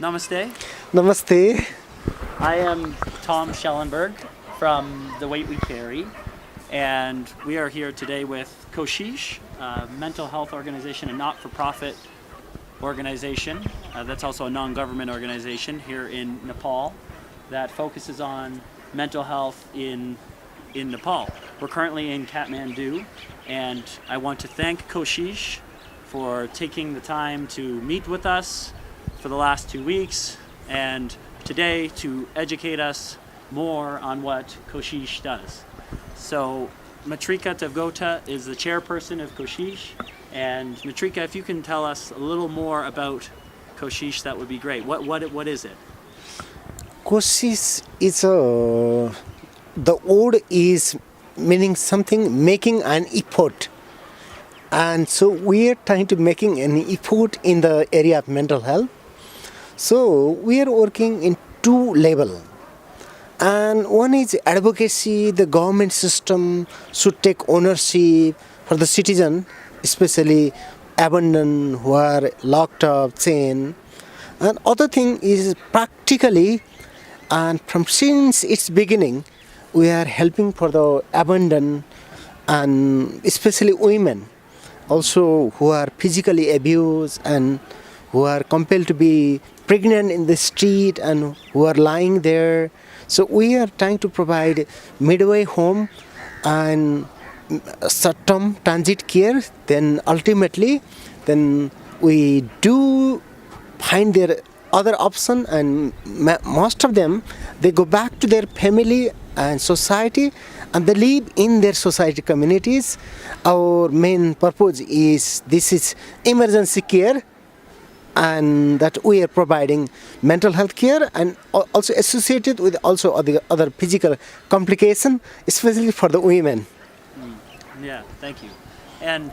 Namaste. Namaste. I am Tom Schellenberg from The Weight We Carry, and we are here today with Koshish, a mental health organization, a not-for-profit organization that's also a non-government organization here in Nepal that focuses on mental health in Nepal. We're currently in Kathmandu, and I want to thank Koshish for taking the time to meet with us for the last 2 weeks and today to educate us more on what Koshish does. So Matrika Tevgota is the chairperson of Koshish, and Matrika, if you can tell us a little more about Koshish, that would be great. What is it? Koshish is the word is meaning something, making an effort. And so we are trying to making an effort in the area of mental health. So we are working in two levels. And one is advocacy. The government system should take ownership for the citizen, especially abandoned who are locked up, chained. And other thing is practically, and from since its beginning, we are helping for the abandoned and especially women, also who are physically abused and who are compelled to be pregnant in the street and who are lying there. So we are trying to provide midway home and short-term transit care. Then ultimately, then we do find their other option, and most of them, they go back to their family and society, and they live in their society communities. Our main purpose is this is emergency care, and that we are providing mental health care and also associated with also other physical complication, especially for the women. Yeah, thank you. And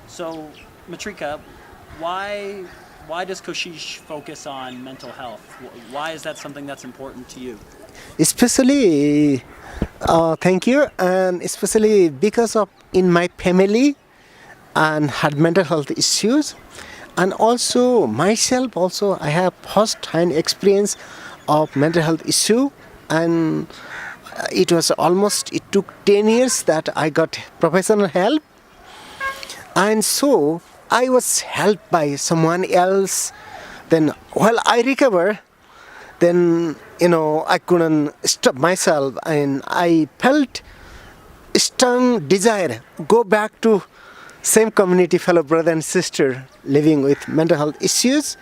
so, Matrika, why does Koshish focus on mental health? Why is that something that's important to you? Especially, thank you, and especially because of in my family and had mental health issues, and also myself also I have first-hand experience of mental health issue, and it took 10 years that I got professional help, and so I was helped by someone else. Then while I recover, then I couldn't stop myself, and I felt strong desire go back to same community, fellow brother and sister living with mental health issues.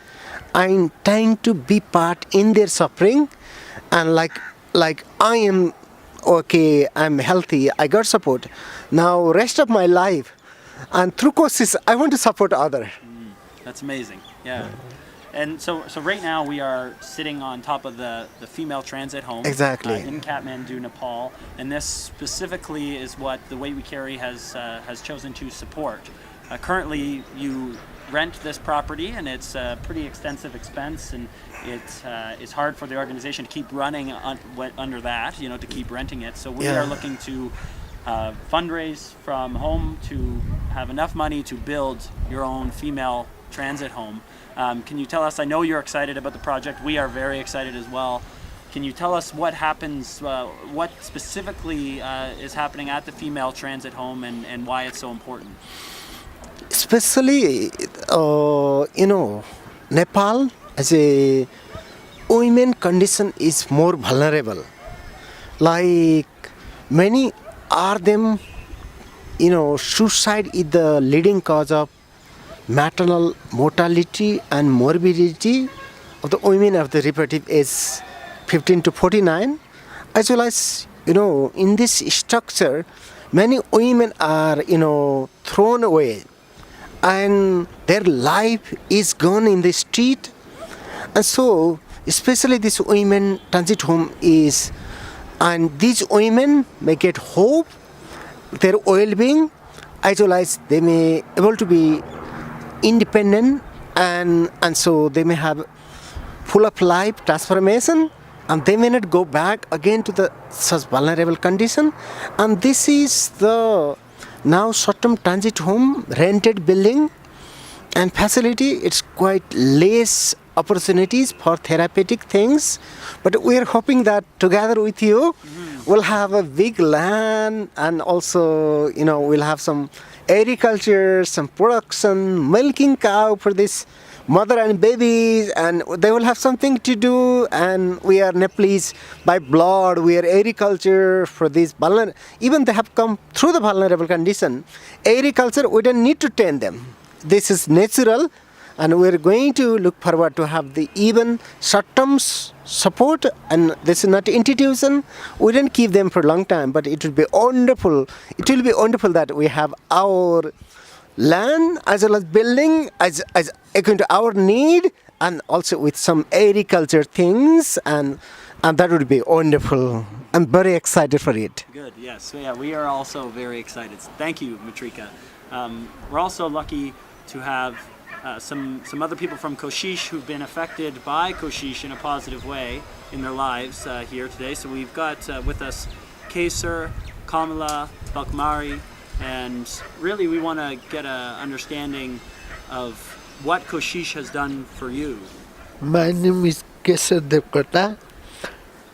I'm trying to be part in their suffering, and like I am okay, I'm healthy, I got support. Now rest of my life, and through courses, I want to support other. That's amazing. Yeah. And so right now we are sitting on top of the female transit home. Exactly. In Kathmandu, Nepal, and this specifically is what The Weight We Carry has chosen to support. Currently, you rent this property, and it's a pretty extensive expense, and it's hard for the organization to keep running under that, to keep renting it. So we are looking to fundraise from home to have enough money to build your own female transit home. Can you tell us, I know you're excited about the project, we are very excited as well. Can you tell us what happens, what specifically is happening at the female transit home, and why it's so important? Especially, Nepal as a women condition is more vulnerable. Like many are them, suicide is the leading cause of maternal mortality and morbidity of the women of the reproductive age 15 to 49, as well as, in this structure, many women are, thrown away, and their life is gone in the street. And so, especially this women transit home is, and these women may get hope, their well-being, as well as they may able to be independent, and so they may have full of life transformation, and they may not go back again to the such vulnerable condition. And this is the now short-term transit home rented building and facility. It's quite less opportunities for therapeutic things. But we are hoping that together with you, we'll have a big land, and also, we'll have some agriculture, some production, milking cow for this mother and babies, and they will have something to do. And we are Nepalese by blood, we are agriculture for these vulnerable, even they have come through the vulnerable condition. Agriculture, we don't need to tend them. This is natural, and we're going to look forward to have the even short-term support. And this is not institution, we don't keep them for a long time, but it will be wonderful. It will be wonderful that we have our land as well as building as according to our need, and also with some agriculture things, and that would be wonderful. I'm very excited for it. Good, yes. So yeah, we are also very excited. Thank you, Matrika. We're also lucky to have some other people from Koshish who've been affected by Koshish in a positive way in their lives here today. So we've got with us Kesar, Kamala, Balkamari, and really we want to get an understanding of what Koshish has done for you. My name is Kesar Devkota.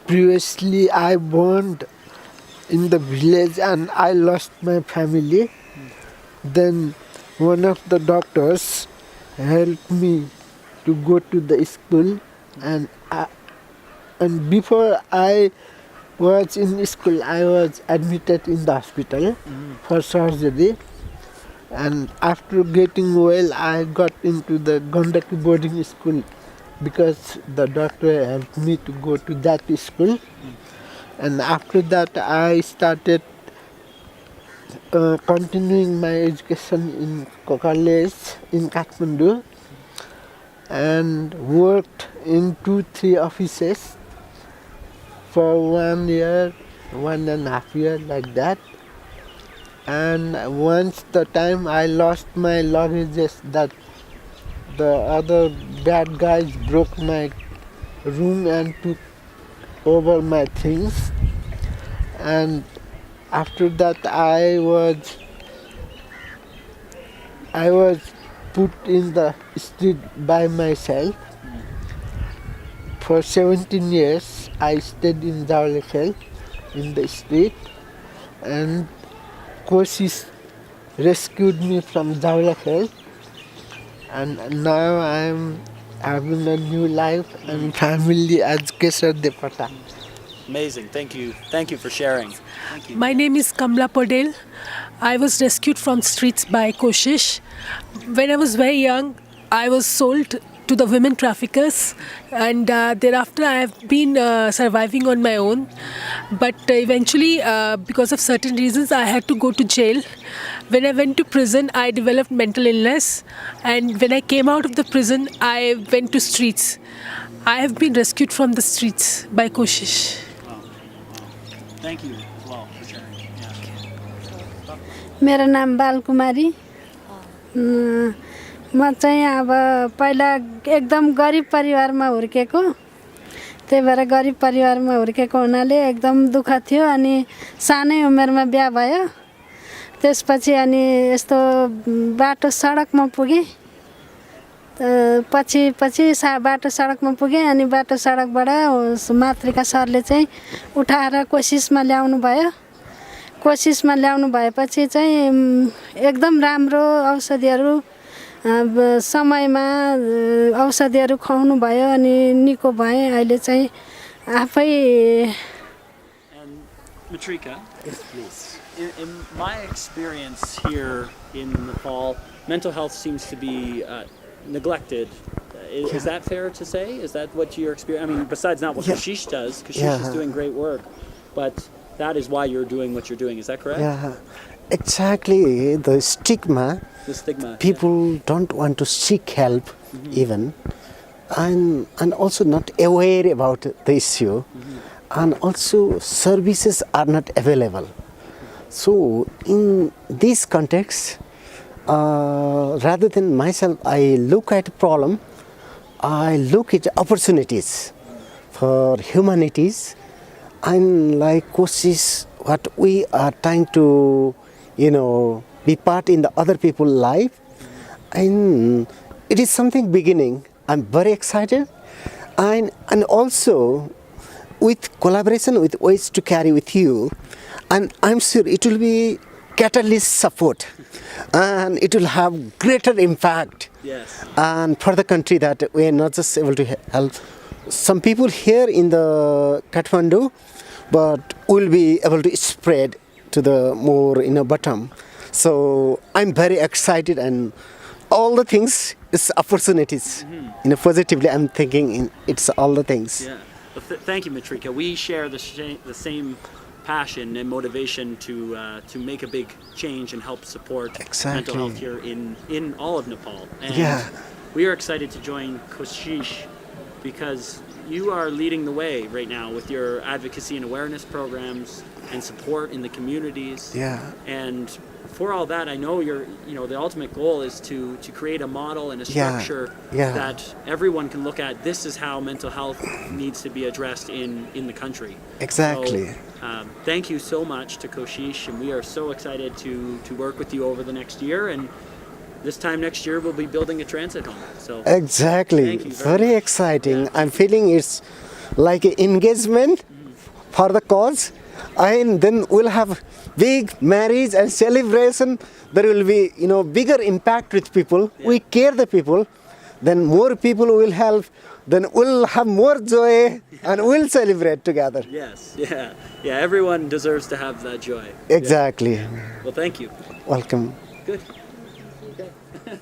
Previously I born in the village and I lost my family. Then one of the doctors helped me to go to the school, and before I was in school I was admitted in the hospital for surgery, and after getting well I got into the Gandaki boarding school because the doctor helped me to go to that school. And after that I started continuing my education in college in Kathmandu, and worked in 2-3 offices for 1 year, 1.5 years, like that. And once the time I lost my luggages, that the other bad guys broke my room and took over my things, and after that I was put in the street by myself. For 17 years I stayed in Zawlakhel in the street, and Koshish rescued me from Zawlakhel, and now I'm having a new life and family as Kesar Devkota. Amazing, thank you. Thank you for sharing. Thank you. My name is Kamla Podel. I was rescued from streets by Koshish. When I was very young, I was sold to the women traffickers, and thereafter I have been surviving on my own. But eventually, because of certain reasons, I had to go to jail. When I went to prison, I developed mental illness, and when I came out of the prison, I went to streets. I have been rescued from the streets by Koshish. Thank you as well for sharing. Yeah. मेरो नाम बालकुमारी, म चाहिँ अब पहिला एकदम गरिब परिवारमा हुर्केको, त्यही भएर गरिब परिवारमा हुर्केको हुनाले एकदम दुःख थियो। अनि सानै उमेरमा बिहा भयो, त्यसपछि अनि यस्तो बाटो सडकमा पुगेँ। पछि बाटो सडकमा पुगेँ, अनि बाटो सडकबाट मातृका सरले चाहिँ उठाएर कोसिसमा ल्याउनु भयो। कोसिसमा ल्याउनु भएपछि चाहिँ एकदम राम्रो औषधिहरू समयमा औषधिहरू खुवाउनु भयो, अनि निको भएँ। अहिले चाहिँ आफै Matrika, yes, please. In my experience here in Nepal, mental health seems to be neglected. Is that fair to say? Is that what you're experiencing? I mean, besides not what Koshish does, Koshish is doing great work, but that is why you're doing what you're doing. Is that correct? Yeah, exactly. The stigma. The stigma. People don't want to seek help even, and also not aware about the issue, and also services are not available. So in this context, rather than myself, I look at a problem, I look at opportunities for humanities, and like Koshish, what we are trying to, be part in the other people's life, and it is something beginning, I'm very excited, and also with collaboration with Ways to Carry with you, and I'm sure it will be catalyst support, and it will have greater impact. Yes. And for the country, that we are not just able to help some people here in the Kathmandu, but we'll be able to spread to the more bottom. So I'm very excited, and all the things is opportunities. Positively, I'm thinking it's all the things. Yeah. Well, thank you, Matrika. We share the same passion and motivation to make a big change and help support Exactly. mental health here in all of Nepal. And Yeah. we are excited to join Koshish because you are leading the way right now with your advocacy and awareness programs and support in the communities. Yeah. And for all that, I know the ultimate goal is to create a model and a structure Yeah. that everyone can look at. This is how mental health needs to be addressed in the country. Exactly. So, thank you so much to Koshish, and we are so excited to work with you over the next year. And this time next year, we'll be building a transit home. So Exactly. Thank you very Very much. exciting. Yeah. I'm feeling it's like an engagement for the cause, and then we'll have big marriage and celebration. There will be bigger impact with people. Yeah. We care the people, then more people will help. Then we'll have more joy and we'll celebrate together. yes, yeah. Everyone deserves to have that joy. Exactly. Well, thank you. Welcome. Good. Okay.